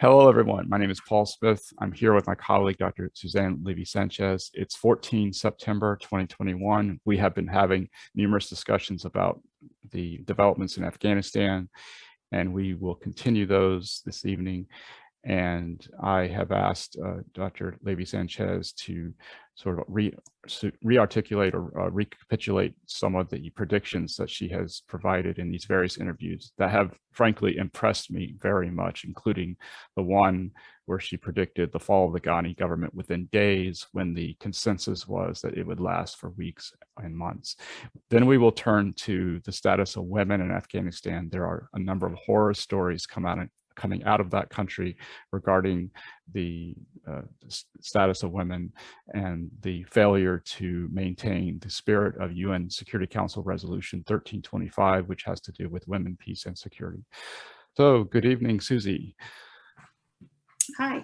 Hello, everyone. My name is Paul Smith. I'm here with my colleague, Dr. Suzanne Levi-Sanchez. It's 14 September 2021. We have been having numerous discussions about the developments in Afghanistan, and we will continue those this evening. And I have asked Dr. Levi-Sanchez to sort of re-articulate or recapitulate some of the predictions that she has provided in these various interviews that have frankly impressed me very much, including the one where she predicted the fall of the Ghani government within days, when the consensus was that it would last for weeks and months. Then we will turn to the status of women in Afghanistan. There are a number of horror stories coming out of that country regarding the status of women and the failure to maintain the spirit of UN Security Council Resolution 1325, which has to do with women, peace, and security. So good evening, Susie. Hi,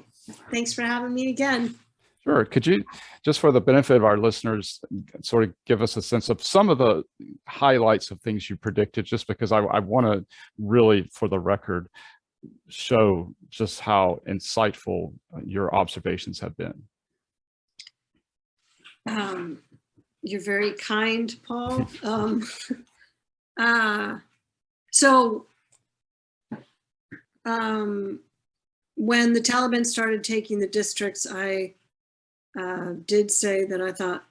thanks for having me again. Sure. Could you, just for the benefit of our listeners, sort of give us a sense of some of the highlights of things you predicted, just because I want to really, for the record, show just how insightful your observations have been. You're very kind, Paul. When the Taliban started taking the districts, I did say that I thought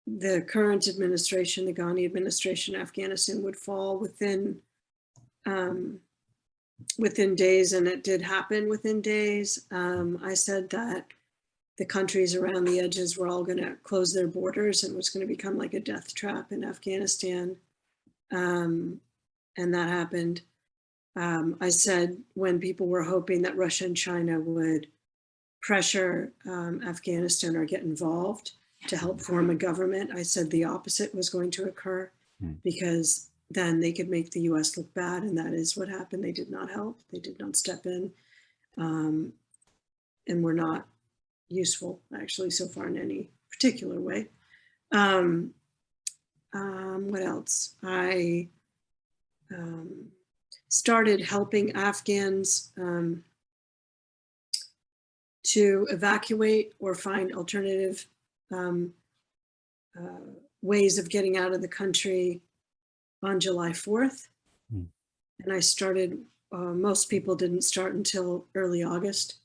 the current administration, the Ghani administration, Afghanistan, would fall within days, and it did happen within days. I said that the countries around the edges were all going to close their borders and was going to become like a death trap in Afghanistan, and that happened. I said when people were hoping that Russia and China would pressure Afghanistan or get involved to help form a government, I said the opposite was going to occur, because then they could make the US look bad, and that is what happened. They did not help, they did not step in, and were not useful actually so far in any particular way. What else? I started helping Afghans to evacuate or find alternative ways of getting out of the country on July 4th. And I started, most people didn't start until early August,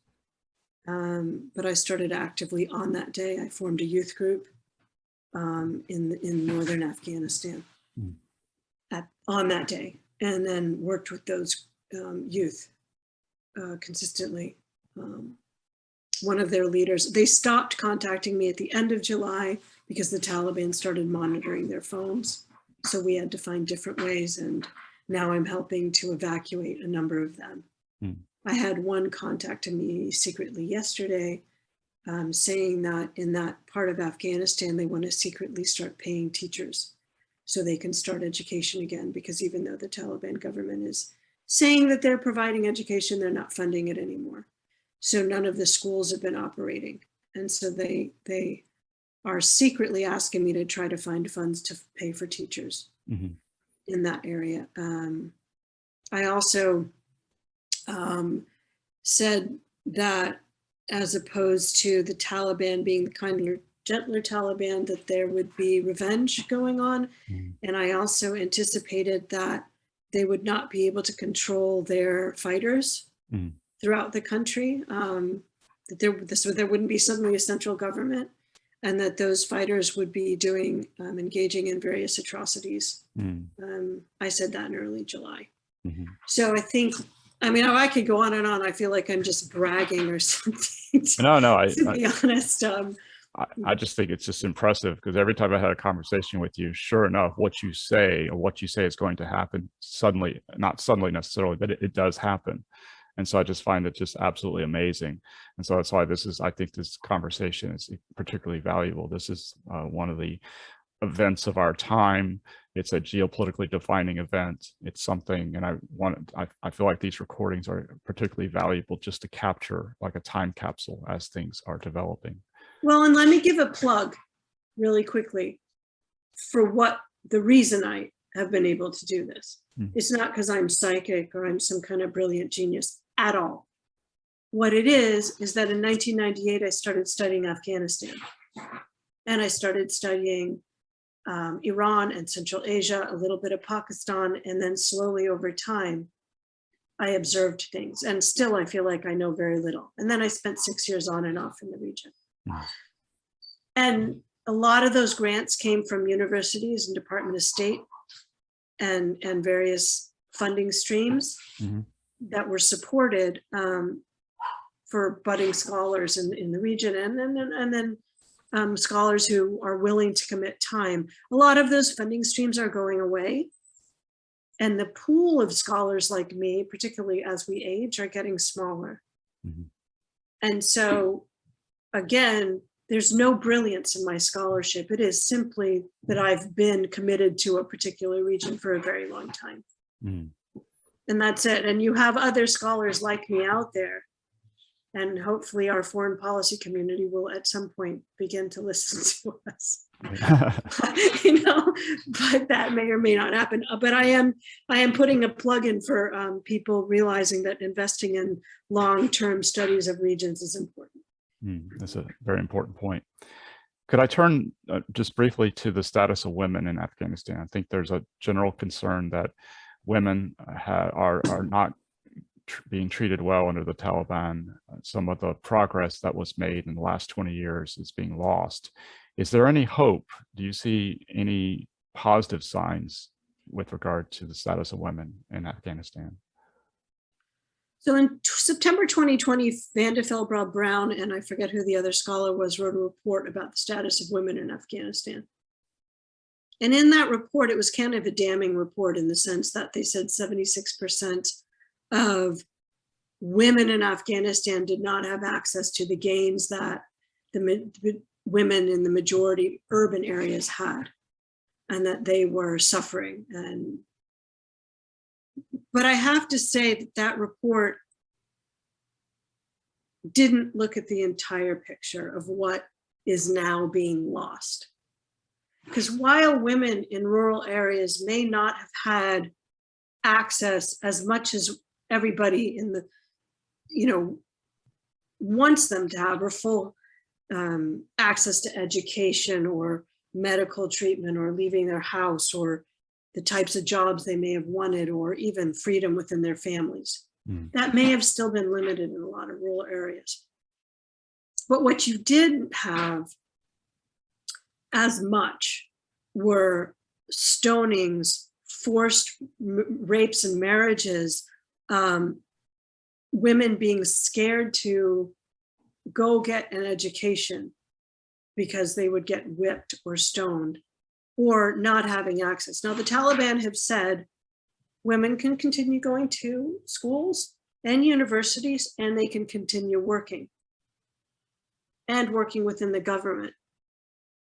but I started actively on that day. I formed a youth group in northern Afghanistan on that day, and then worked with those youth consistently. One of their leaders, they stopped contacting me at the end of July because the Taliban started monitoring their phones. So we had to find different ways, and now I'm helping to evacuate a number of them. I had one contacted me secretly yesterday, saying that in that part of Afghanistan, they want to secretly start paying teachers so they can start education again, because even though the Taliban government is saying that they're providing education, they're not funding it anymore. So none of the schools have been operating. And so they are secretly asking me to try to find funds to pay for teachers in that area. I also said that as opposed to the Taliban being the kinder, gentler Taliban, that there would be revenge going on. And I also anticipated that they would not be able to control their fighters throughout the country, so there wouldn't be suddenly a central government, and that those fighters would be engaging in various atrocities. I said that in early July. So I think, I mean, I could go on and on. I feel like I'm just bragging or something. To be honest. I just think it's just impressive, because every time I had a conversation with you, sure enough, what you say is going to happen suddenly, not suddenly necessarily, but it does happen. And so I just find it just absolutely amazing. And so that's why I think this conversation is particularly valuable. This is one of the events of our time. It's a geopolitically defining event. It's something, and I feel like these recordings are particularly valuable just to capture like a time capsule as things are developing. Well, and let me give a plug really quickly for the reason I have been able to do this. It's not because I'm psychic or I'm some kind of brilliant genius at all. What it is that in 1998, I started studying Afghanistan. And I started studying Iran and Central Asia, a little bit of Pakistan, and then slowly over time, I observed things. And still, I feel like I know very little. And then I spent 6 years on and off in the region. And a lot of those grants came from universities and Department of State and various funding streams that were supported for budding scholars in the region, and then scholars who are willing to commit time. A lot of those funding streams are going away, and the pool of scholars like me, particularly as we age, are getting smaller. And so, again, there's no brilliance in my scholarship. It is simply that I've been committed to a particular region for a very long time. And that's it. And you have other scholars like me out there. And hopefully our foreign policy community will at some point begin to listen to us. You know, but that may or may not happen. But I am putting a plug in for people realizing that investing in long-term studies of regions is important. That's a very important point. Could I turn just briefly to the status of women in Afghanistan? I think there's a general concern that women are not being treated well under the Taliban. Some of the progress that was made in the last 20 years is being lost. Is there any hope? Do you see any positive signs with regard to the status of women in Afghanistan? So in September 2020, Vanda Felbrow Brown, and I forget who the other scholar was, wrote a report about the status of women in Afghanistan. And in that report, it was kind of a damning report in the sense that they said 76% of women in Afghanistan did not have access to the gains that the women in the majority urban areas had, and that they were suffering. But I have to say that that report didn't look at the entire picture of what is now being lost. Because while women in rural areas may not have had access as much as everybody in the, wants them to have, or full access to education or medical treatment or leaving their house or the types of jobs they may have wanted, or even freedom within their families. That may have still been limited in a lot of rural areas. But what you didn't have as much were stonings, forced rapes and marriages, women being scared to go get an education because they would get whipped or stoned, or not having access. Now, the Taliban have said women can continue going to schools and universities, and they can continue working and working within the government.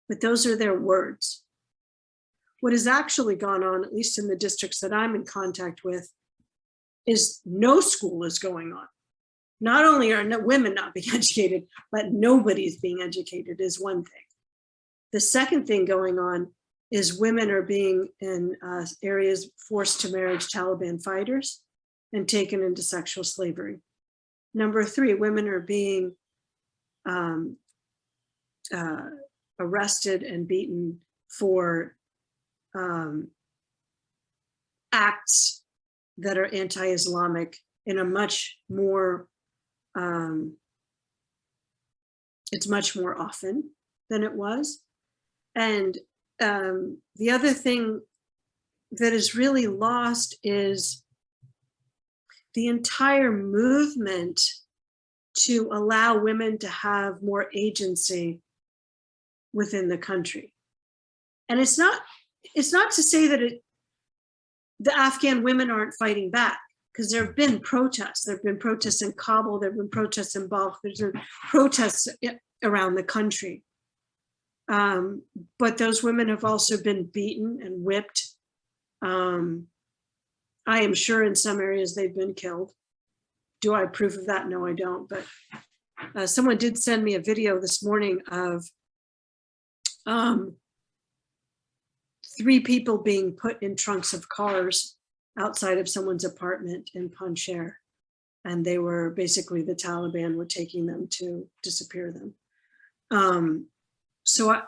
But those are their words. What has actually gone on, at least in the districts that I'm in contact with, is no school is going on. Not only are women not being educated, but nobody's being educated is one thing. The second thing going on is women are being in areas forced to marriage Taliban fighters and taken into sexual slavery. Number three, women are being arrested and beaten for acts that are anti-Islamic in a much more, it's much more often than it was. And the other thing that is really lost is the entire movement to allow women to have more agency within the country. And it's not to say that the Afghan women aren't fighting back, because there have been protests. There have been protests in Kabul, there have been protests in Balkh, there's been protests around the country. But those women have also been beaten and whipped. I am sure in some areas they've been killed. Do I have proof of that? No, I don't. But someone did send me a video this morning of 3 people being put in trunks of cars outside of someone's apartment in Panjshir. And they were basically, the Taliban were taking them to disappear them. So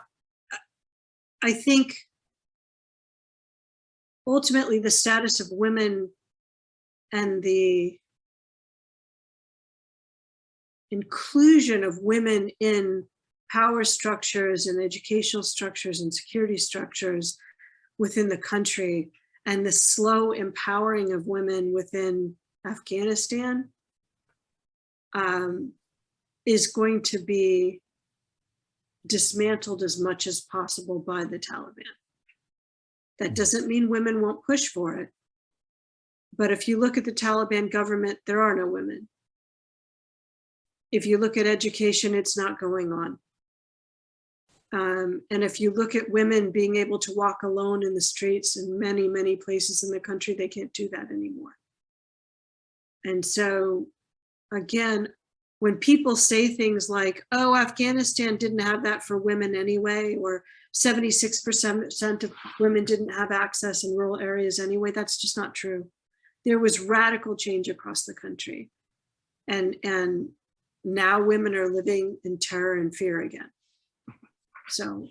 I think ultimately the status of women and the inclusion of women in power structures and educational structures and security structures within the country, and the slow empowering of women within Afghanistan is going to be dismantled as much as possible by the Taliban. That doesn't mean women won't push for it. But if you look at the Taliban government, there are no women. If you look at education, it's not going on. And if you look at women being able to walk alone in the streets in many, many places in the country, they can't do that anymore. And so, again, when people say things like, oh, Afghanistan didn't have that for women anyway, or 76% of women didn't have access in rural areas anyway, that's just not true. There was radical change across the country. And now women are living in terror and fear again. So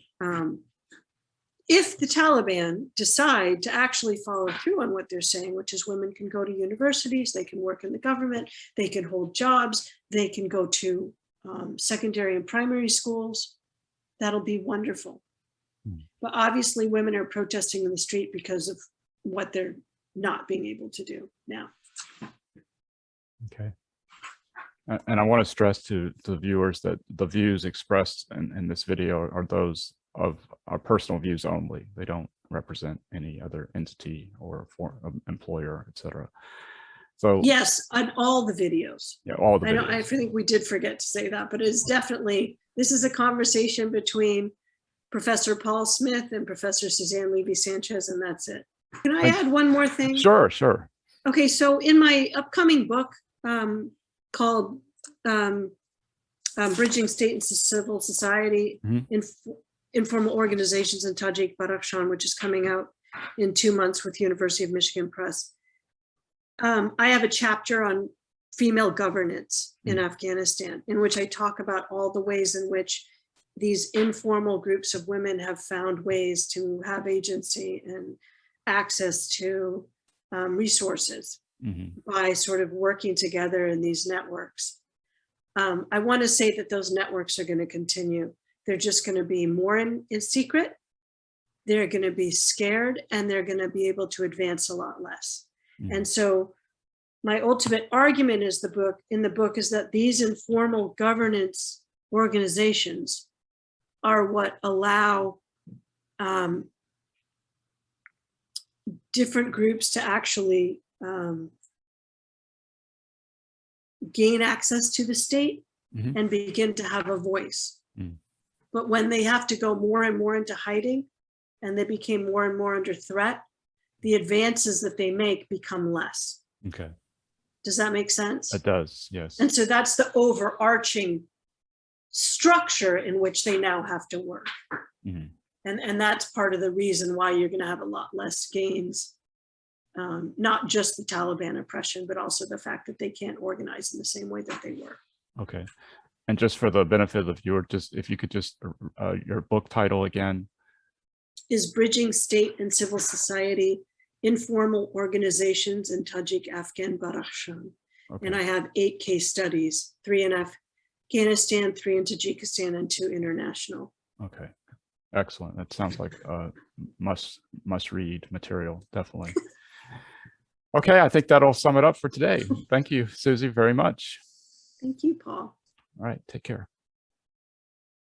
if the Taliban decide to actually follow through on what they're saying, which is women can go to universities, they can work in the government, they can hold jobs, they can go to secondary and primary schools, that'll be wonderful. But obviously women are protesting in the street because of what they're not being able to do now. Okay. And I want to stress to the viewers that the views expressed in this video are those of our personal views only. They don't represent any other entity or employer, etc. So yes, on all the videos. Yeah, all the videos. I think we did forget to say that, but it's definitely, this is a conversation between Professor Paul Smith and Professor Suzanne Levi-Sanchez, and that's it. Can I add one more thing? Sure, sure. Okay, so in my upcoming book called Bridging State and Civil Society, Informal Organizations in Tajik Badakhshan, which is coming out in 2 months with University of Michigan Press, I have a chapter on female governance in Afghanistan, in which I talk about all the ways in which these informal groups of women have found ways to have agency and access to resources by sort of working together in these networks. I want to say that those networks are going to continue. They're just going to be more in secret. They're going to be scared, and they're going to be able to advance a lot less. And so my ultimate argument is in the book is that these informal governance organizations are what allow different groups to actually gain access to the state and begin to have a voice. But when they have to go more and more into hiding, and they became more and more under threat, the advances that they make become less. Okay. Does that make sense? It does, yes. And so that's the overarching structure in which they now have to work. And that's part of the reason why you're going to have a lot less gains, not just the Taliban oppression, but also the fact that they can't organize in the same way that they were. Okay. And just for the benefit of the viewer, just if you could just, your book title again. Is Bridging State and Civil Society, Informal Organizations in Tajik Afghan Badakhshan. Okay. And I have 8 case studies, 3 in Afghanistan, 3 in Tajikistan, and 2 international. Okay, excellent. That sounds like must read material, definitely. Okay, I think that'll sum it up for today. Thank you, Susie, very much. Thank you, Paul. All right, take care.